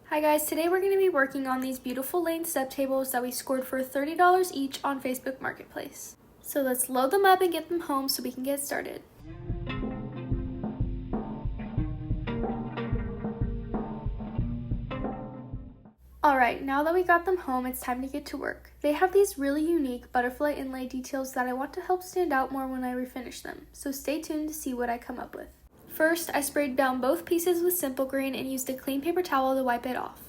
Hi guys, today we're going to be working on these beautiful lane step tables that we scored for $30 each on Facebook Marketplace. So let's load them up and get them home so we can get started. Alright, now that we got them home, it's time to get to work. They have these really unique butterfly inlay details that I want to help stand out more when I refinish them, so stay tuned to see what I come up with. First, I sprayed down both pieces with simple green and used a clean paper towel to wipe it off.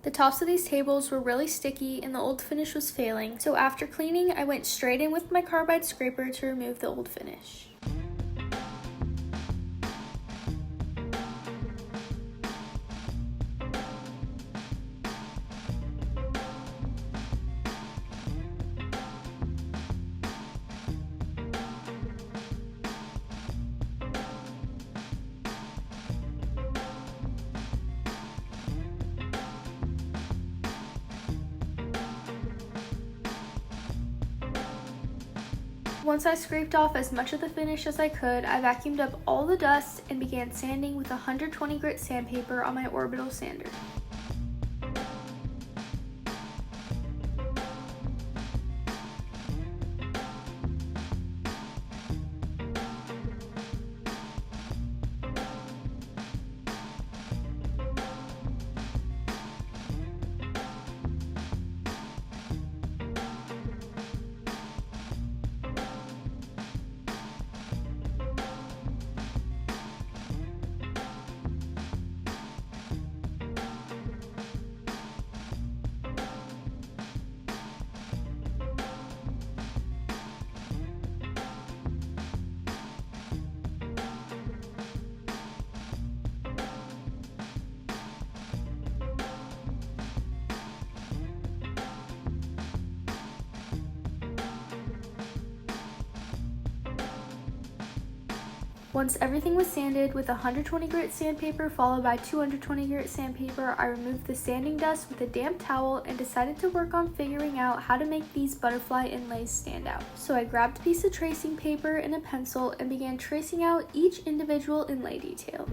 The tops of these tables were really sticky and the old finish was failing, so after cleaning, I went straight in with my carbide scraper to remove the old finish. Once I scraped off as much of the finish as I could, I vacuumed up all the dust and began sanding with 120 grit sandpaper on my orbital sander. Once everything was sanded with 120 grit sandpaper followed by 220 grit sandpaper, I removed the sanding dust with a damp towel and decided to work on figuring out how to make these butterfly inlays stand out. So I grabbed a piece of tracing paper and a pencil and began tracing out each individual inlay detail.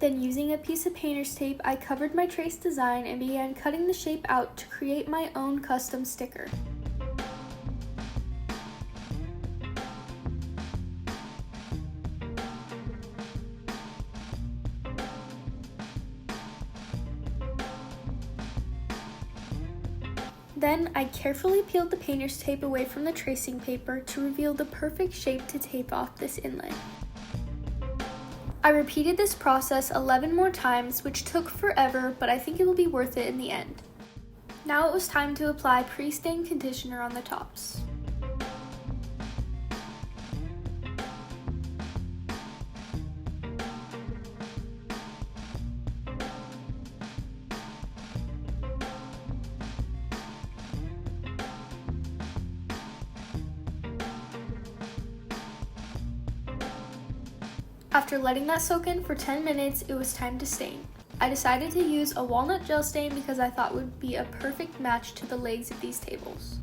Then using a piece of painter's tape, I covered my trace design and began cutting the shape out to create my own custom sticker. Then I carefully peeled the painter's tape away from the tracing paper to reveal the perfect shape to tape off this inlay. I repeated this process 11 more times, which took forever, but I think it will be worth it in the end. Now it was time to apply pre-stain conditioner on the tops. After letting that soak in for 10 minutes, it was time to stain. I decided to use a walnut gel stain because I thought it would be a perfect match to the legs of these tables.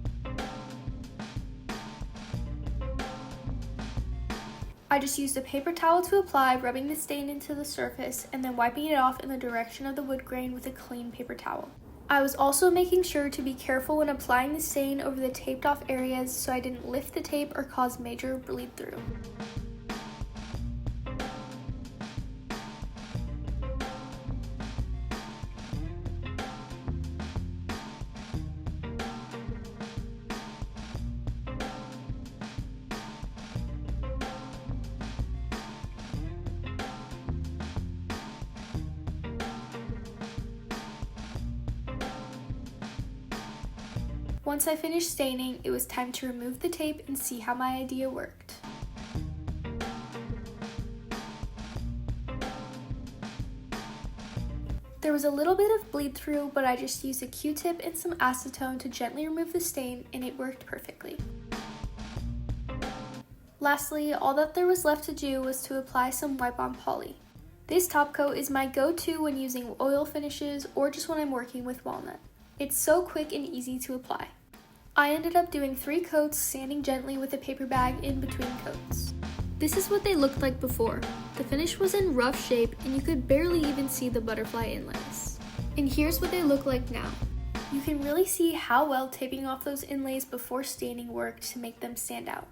I just used a paper towel to apply, rubbing the stain into the surface and then wiping it off in the direction of the wood grain with a clean paper towel. I was also making sure to be careful when applying the stain over the taped off areas so I didn't lift the tape or cause major bleed through. Once I finished staining, it was time to remove the tape and see how my idea worked. There was a little bit of bleed through, but I just used a Q-tip and some acetone to gently remove the stain, and it worked perfectly. Lastly, all that there was left to do was to apply some wipe-on poly. This top coat is my go-to when using oil finishes or just when I'm working with walnut. It's so quick and easy to apply. I ended up doing 3 coats, sanding gently with a paper bag in between coats. This is what they looked like before. The finish was in rough shape and you could barely even see the butterfly inlays. And here's what they look like now. You can really see how well taping off those inlays before staining worked to make them stand out.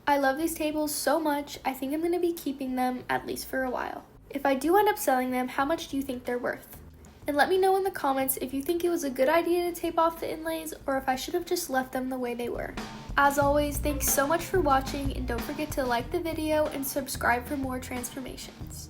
I love these tables so much, I think I'm going to be keeping them at least for a while. If I do end up selling them, how much do you think they're worth? And let me know in the comments if you think it was a good idea to tape off the inlays or if I should have just left them the way they were. As always, thanks so much for watching and don't forget to like the video and subscribe for more transformations.